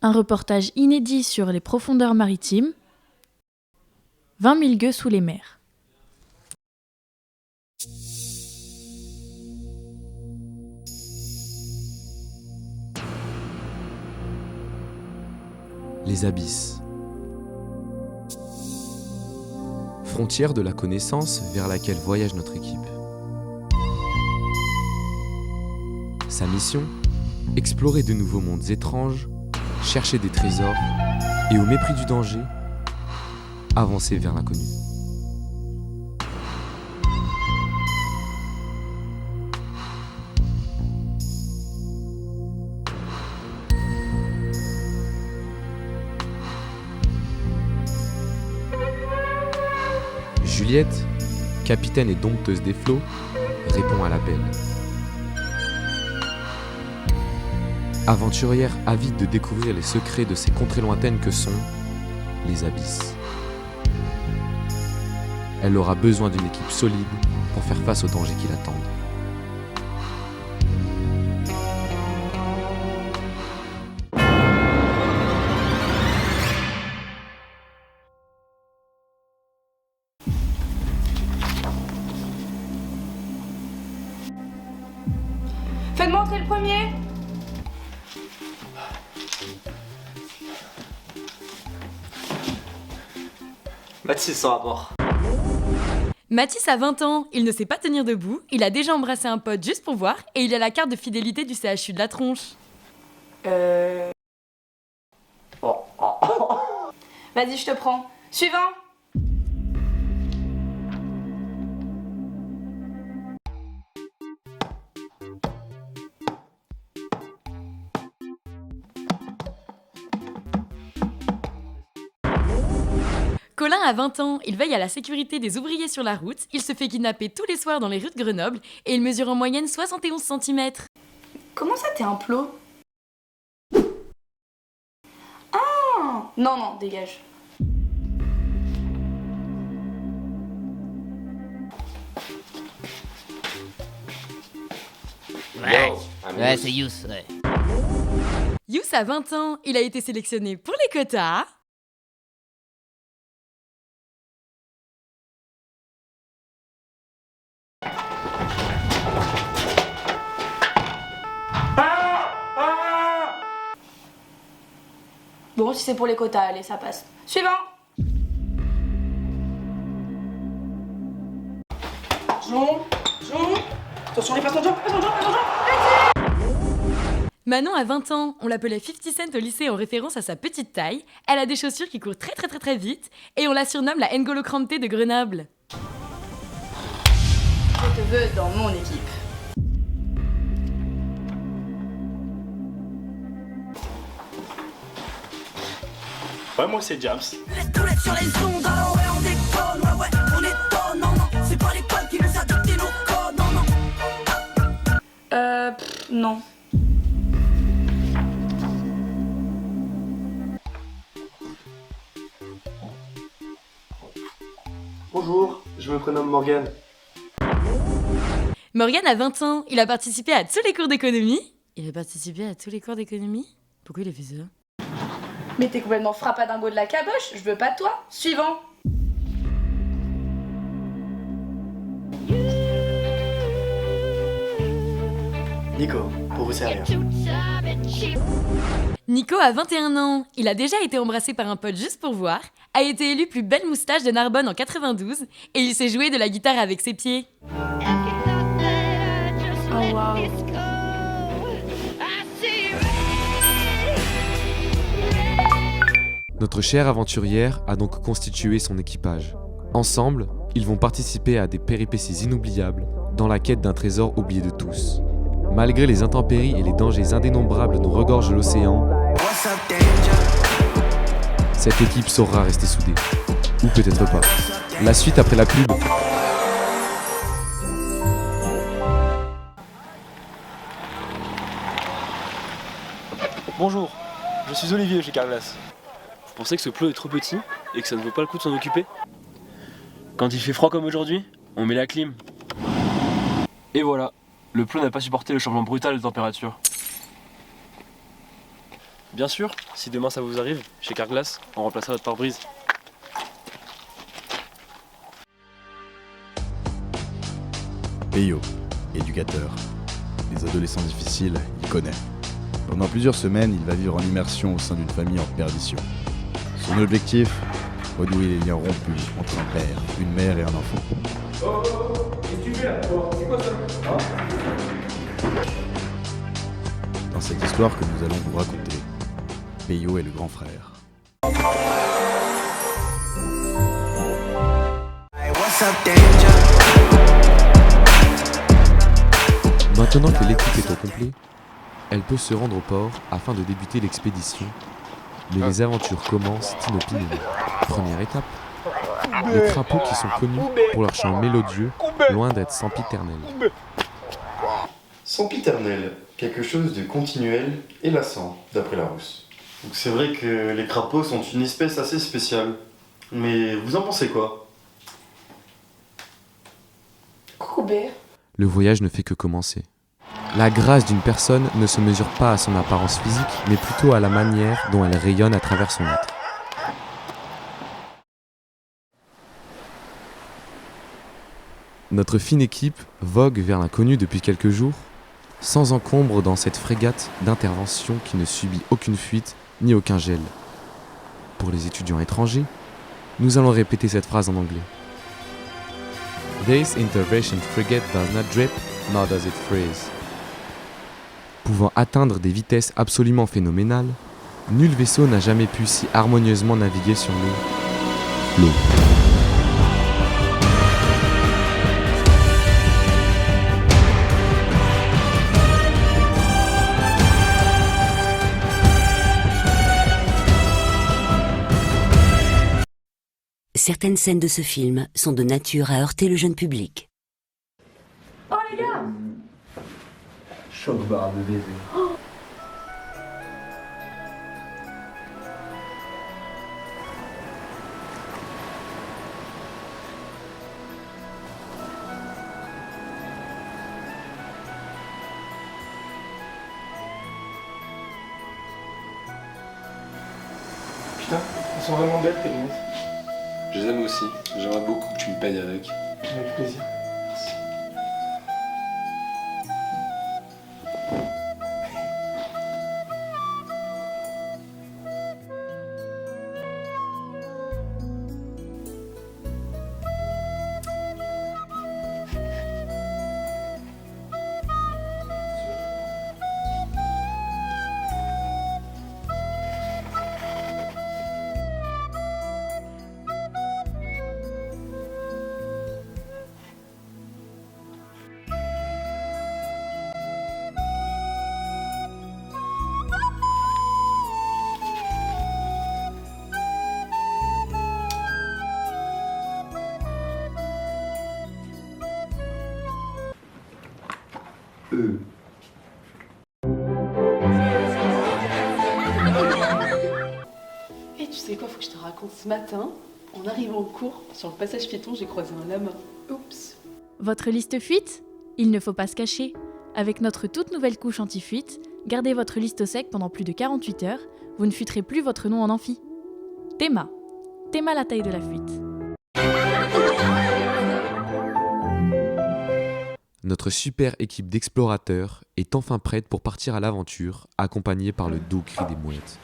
Un reportage inédit sur les profondeurs maritimes. 20 000 gueux sous les mers. Les abysses. Frontière de la connaissance vers laquelle voyage notre équipe. Sa mission ? Explorer de nouveaux mondes étranges, chercher des trésors et au mépris du danger, avancer vers l'inconnu. Juliette, capitaine et dompteuse des flots, répond à l'appel. Aventurière avide de découvrir les secrets de ces contrées lointaines que sont les abysses. Elle aura besoin d'une équipe solide pour faire face aux dangers qui l'attendent. Faites-moi entrer le premier. Mathis sans rapport. Mathis a 20 ans, il ne sait pas tenir debout, il a déjà embrassé un pote juste pour voir et il a la carte de fidélité du CHU de la tronche. Vas-y, je te prends. Suivant. Colin a 20 ans, il veille à la sécurité des ouvriers sur la route, il se fait kidnapper tous les soirs dans les rues de Grenoble et il mesure en moyenne 71 cm. Comment ça, t'es un plot? Ah! Non, dégage. Ouais, c'est Yous, ouais. Yous a 20 ans, il a été sélectionné pour les quotas. Bon, si c'est pour les quotas, allez, ça passe. Suivant. Attention. Attention, les passes attention. Manon a 20 ans, on l'appelait 50 Cent au lycée en référence à sa petite taille. Elle a des chaussures qui courent très vite et on la surnomme la N'Golo Kanté de Grenoble. Je te veux dans mon équipe. Ouais, moi c'est James. Laisse tout sur les ondes, alors ouais on déconne, ouais on étonne, non, c'est pas l'école qui nous a dicté nos codes, non. Non. Bonjour, je me prénomme Morgan. Morgan a 20 ans, il a participé à tous les cours d'économie. Pourquoi il a fait ça? Mais t'es complètement frappadingo de la caboche, je veux pas de toi. Suivant. Nico, pour vous servir. Nico a 21 ans, il a déjà été embrassé par un pote juste pour voir, a été élu plus belle moustache de Narbonne en 92 et il sait jouer de la guitare avec ses pieds. Oh wow. Notre chère aventurière a donc constitué son équipage. Ensemble, ils vont participer à des péripéties inoubliables dans la quête d'un trésor oublié de tous. Malgré les intempéries et les dangers indénombrables dont regorge l'océan, cette équipe saura rester soudée. Ou peut-être pas. La suite après la pub. Bonjour, je suis Olivier chez Carglass. Vous pensez que ce plot est trop petit et que ça ne vaut pas le coup de s'en occuper? Quand il fait froid comme aujourd'hui, on met la clim. Et voilà, le plot n'a pas supporté le changement brutal de température. Bien sûr, si demain ça vous arrive, chez Carglass, on remplacera votre pare-brise. Peyo, éducateur. Les adolescents difficiles, il connaît. Pendant plusieurs semaines, il va vivre en immersion au sein d'une famille en perdition. Son objectif, renouer les liens rompus entre un père, une mère et un enfant. Dans cette histoire que nous allons vous raconter, Peyo est le grand frère. Maintenant que l'équipe est au complet, elle peut se rendre au port afin de débuter l'expédition. Mais les aventures commencent inopinément. Première étape, les crapauds qui sont connus pour leur chant mélodieux, loin d'être sempiternels. Sempiternel, quelque chose de continuel et lassant, d'après Larousse. Donc c'est vrai que les crapauds sont une espèce assez spéciale. Mais vous en pensez quoi? Coucou Bér. Le voyage ne fait que commencer. La grâce d'une personne ne se mesure pas à son apparence physique, mais plutôt à la manière dont elle rayonne à travers son être. Notre fine équipe vogue vers l'inconnu depuis quelques jours, sans encombre dans cette frégate d'intervention qui ne subit aucune fuite ni aucun gel. Pour les étudiants étrangers, nous allons répéter cette phrase en anglais. This intervention frigate does not drip, nor does it freeze. Pouvant atteindre des vitesses absolument phénoménales, nul vaisseau n'a jamais pu si harmonieusement naviguer sur l'eau. Certaines scènes de ce film sont de nature à heurter le jeune public. Oh les gars. Choc barre de baiser. Putain, elles sont vraiment belles tes lunettes. Je les aime aussi, j'aimerais beaucoup que tu me payes avec. Avec plaisir. Et tu sais quoi, faut que je te raconte ce matin, en arrivant au cours, sur le passage piéton, j'ai croisé un lama. Oups. Votre liste fuite? Il ne faut pas se cacher. Avec notre toute nouvelle couche anti-fuite, gardez votre liste au sec pendant plus de 48 heures, vous ne fuiterez plus votre nom en amphi. Théma. Théma la taille de la fuite. Notre super équipe d'explorateurs est enfin prête pour partir à l'aventure, accompagnée par le doux cri des mouettes.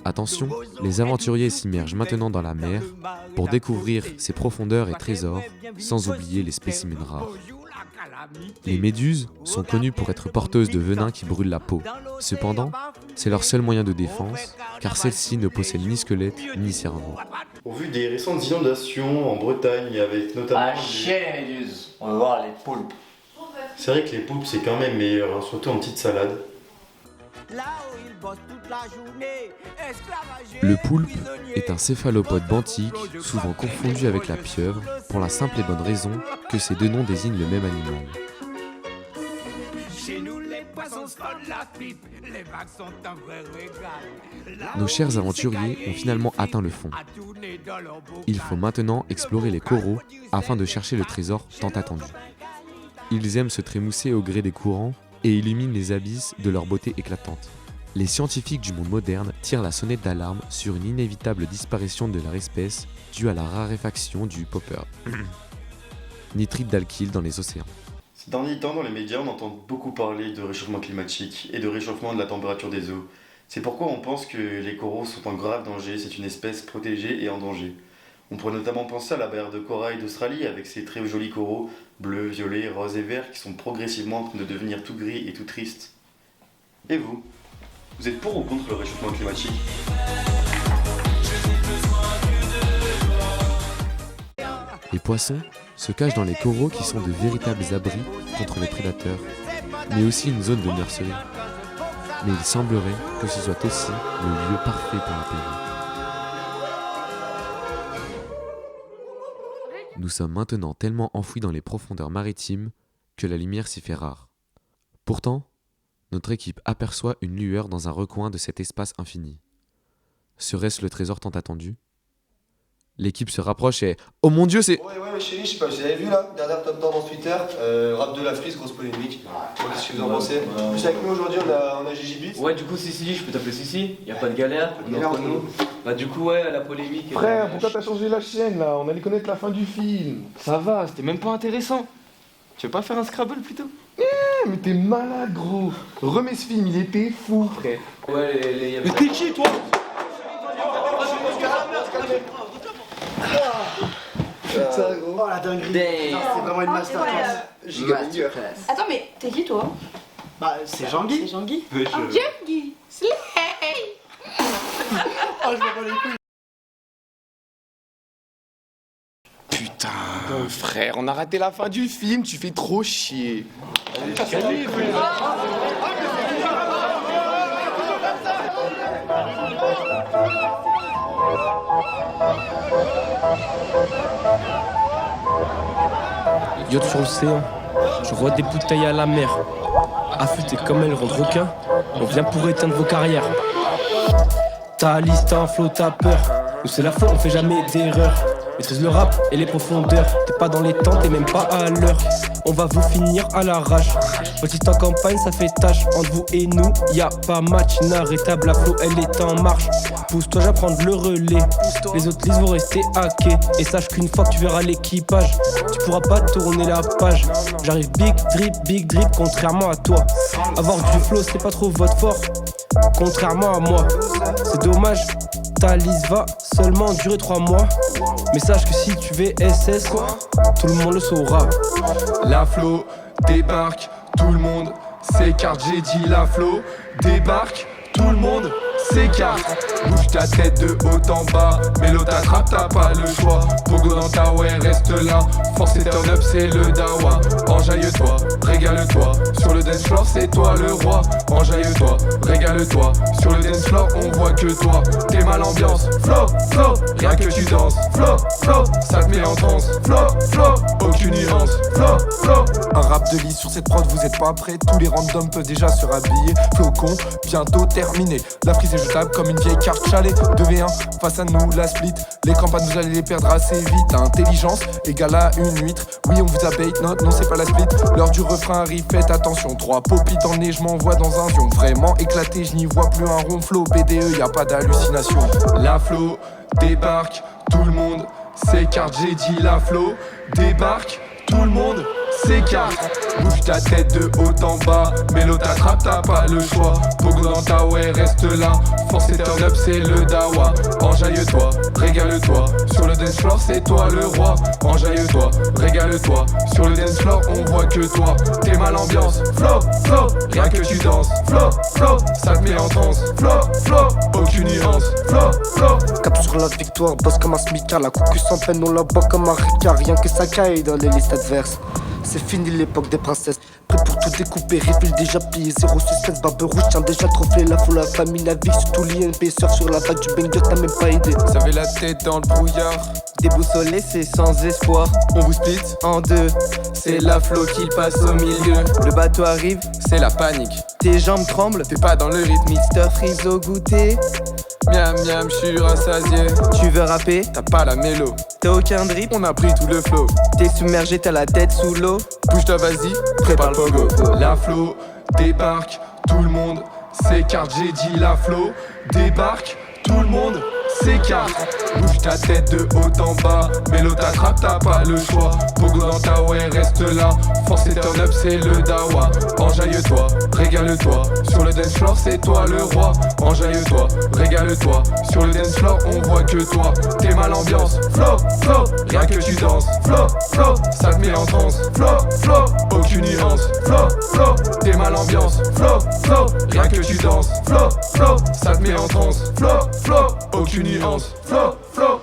Attention, les aventuriers s'immergent maintenant dans la mer pour découvrir ses profondeurs et trésors, sans oublier les spécimens rares. Les méduses sont connues pour être porteuses de venin qui brûle la peau. Cependant, c'est leur seul moyen de défense, car celles-ci ne possèdent ni squelette ni cerveau. Au vu des récentes inondations en Bretagne, avec notamment... Ah chier les méduses, on va voir les poulpes. C'est vrai que les poulpes c'est quand même meilleur, hein, surtout en petite salade. Le poulpe est un céphalopode benthique, souvent confondu avec la pieuvre, pour la simple et bonne raison que ces deux noms désignent le même animal. Nos chers aventuriers ont finalement atteint le fond. Il faut maintenant explorer les coraux afin de chercher le trésor tant attendu. Ils aiment se trémousser au gré des courants et illuminent les abysses de leur beauté éclatante. Les scientifiques du monde moderne tirent la sonnette d'alarme sur une inévitable disparition de leur espèce due à la raréfaction du popper, nitrite d'alkyle dans les océans. Ces derniers temps, dans les médias, on entend beaucoup parler de réchauffement climatique et de réchauffement de la température des eaux. C'est pourquoi on pense que les coraux sont en grave danger, c'est une espèce protégée et en danger. On pourrait notamment penser à la barrière de corail d'Australie avec ses très jolis coraux bleus, violets, roses et verts qui sont progressivement en train de devenir tout gris et tout tristes. Et vous ? Vous êtes pour ou contre le réchauffement climatique ? Les poissons se cachent dans les coraux qui sont de véritables abris contre les prédateurs, mais aussi une zone de nurserie. Mais il semblerait que ce soit aussi le lieu parfait pour l'apéro. Nous sommes maintenant tellement enfouis dans les profondeurs maritimes que la lumière s'y fait rare. Pourtant, notre équipe aperçoit une lueur dans un recoin de cet espace infini. Serait-ce le trésor tant attendu ? L'équipe se rapproche et... Oh mon Dieu, c'est... Ouais, chérie, je sais pas, vous avez vu là, dernière top tendance Twitter, rap de la frise, grosse polémique. Qu'est-ce que vous en pensez ? Plus avec nous aujourd'hui, on a Gigi Beats. Ouais, du coup, Sissi, je peux t'appeler Sissi, y a pas de galère, entre nous. Bah, du coup, ouais, la polémique. Frère, pourquoi t'as changé la chaîne là ? On allait connaître la fin du film. Ça va, c'était même pas intéressant. Tu veux pas faire un Scrabble plutôt ? Mais t'es malade, gros. Remets ce film, il était fou, frère. Ouais, Mais t'es qui, toi ? Putain, gros. Oh la dinguerie. C'est vraiment une masterclass. Attends, mais t'es qui toi ? Bah, c'est Jean-Guy. C'est Jean-Guy. Jean-Guy. Slay. Oh, je m'en bats les couilles. Putain, frère, on a raté la fin du film, tu fais trop chier. Yacht sur l'océan, je vois des bouteilles à la mer. Affûté comme elles rendent requin, on vient pour éteindre vos carrières. Ta liste un flot, t'as peur. Nous c'est la flow, on fait jamais d'erreur. Maîtrise le rap et les profondeurs. T'es pas dans les temps, t'es même pas à l'heure. On va vous finir à la rage. Petite en campagne, ça fait tâche. Entre vous et nous, y a pas match inarrêtable. La flow, elle est en marche. Pousse-toi, je vais prendre le relais. Les autres listes vont rester hackés. Et sache qu'une fois que tu verras l'équipage, tu pourras pas tourner la page. J'arrive big drip, contrairement à toi. Avoir du flow, c'est pas trop votre fort. Contrairement à moi, c'est dommage. Ta liste va seulement durer 3 mois. Mais sache que si tu VSS, tout le monde le saura. La flow débarque, tout le monde s'écarte. J'ai dit la flow débarque, tout le monde s'écarte. Bouge ta tête de haut en bas, Mélo t'attrape, t'as pas le choix. Pogo dans ta ouais, reste là. Force et turn up, c'est le dawa. Enjaille-toi, régale-toi. Sur le dance floor, c'est toi le roi. Enjaille-toi, régale-toi. Sur le dance floor, on voit que toi. T'es mal ambiance, flow, rien que tu danses. Flow, ça te met en transe. Flow, aucune nuance. Flow. Un rap de lit sur cette prod, vous êtes pas prêts. Tous les randoms peuvent déjà se rhabiller. Flocon, bientôt terminé. La prise est jetable comme une vieille carte chalet. 2v1, face à nous la split. Les campagnes vous allez les perdre assez vite. Intelligence égale à une huître. Oui on vous a bait, non c'est pas la split. L'heure du refrain arrive, faites attention. 3 popis dans le nez, je m'envoie dans un zion. Vraiment éclaté, je n'y vois plus un rond flow. BDE, y a pas d'hallucination. La flow débarque, tout le monde s'écarte. J'ai dit la flow débarque, tout le monde s'écarte. Bouge ta tête de haut en bas, Mélo t'attrape, t'as pas le choix. Pogo dans ta ouais, reste là. Force et turn up, c'est le dawa. Enjaille-toi, régale-toi. Sur le dance floor, c'est toi le roi. Enjaille-toi, régale-toi. Sur le dance floor, on voit que toi. T'es mal ambiance, flow, rien que tu danses. Flow, ça te met en transe. Flow, aucune nuance. Flow. Cap sur la victoire, boss comme un smicard. La concu sans peine, on la bat comme un ricard. Rien que ça caille dans les listes adverses. C'est fini l'époque des princesses. Prêt pour tout découper, reveal déjà plié. Zéro suspense, barbe rouge, tiens déjà trophée. La foule, la famille, la vie, surtout l'INP. Sort sur la vague du banger, t'as même pas aidé. Ça avait la tête dans le brouillard. Déboussolé, c'est sans espoir. On vous split en deux. C'est la flow qui passe au milieu. Le bateau arrive, c'est la panique. Tes jambes tremblent, t'es pas dans le rythme. Mister Freeze au goûter. Miam miam, j'suis rassasié. Tu veux rapper? T'as pas la mélo. T'as aucun drip? On a pris tout le flow. T'es submergé, t'as la tête sous l'eau. Bouge-toi, vas-y, prépare le pogo. La flow débarque, tout le monde s'écarte. J'ai dit la flow débarque, tout le monde s'écarte. Bouge ta tête de haut en bas. Mélo t'attrape, t'as pas le choix. Pogo dans ta way, reste là. Force et turn up, c'est le dawa. Enjaille-toi, régale-toi. Sur le dance floor, c'est toi le roi. Enjaille-toi, régale-toi. Sur le dance floor, on voit que toi. T'es mal ambiance, flow, flow. Rien que tu danses, flow, flow. Ça te met en transe, flow, flow. Aucune nuance, flow, flow. T'es mal ambiance, flow, flow. Rien que tu danses, flow, flow. Ça te met en transe, flow, flow. Aucune nuance, flow, flow.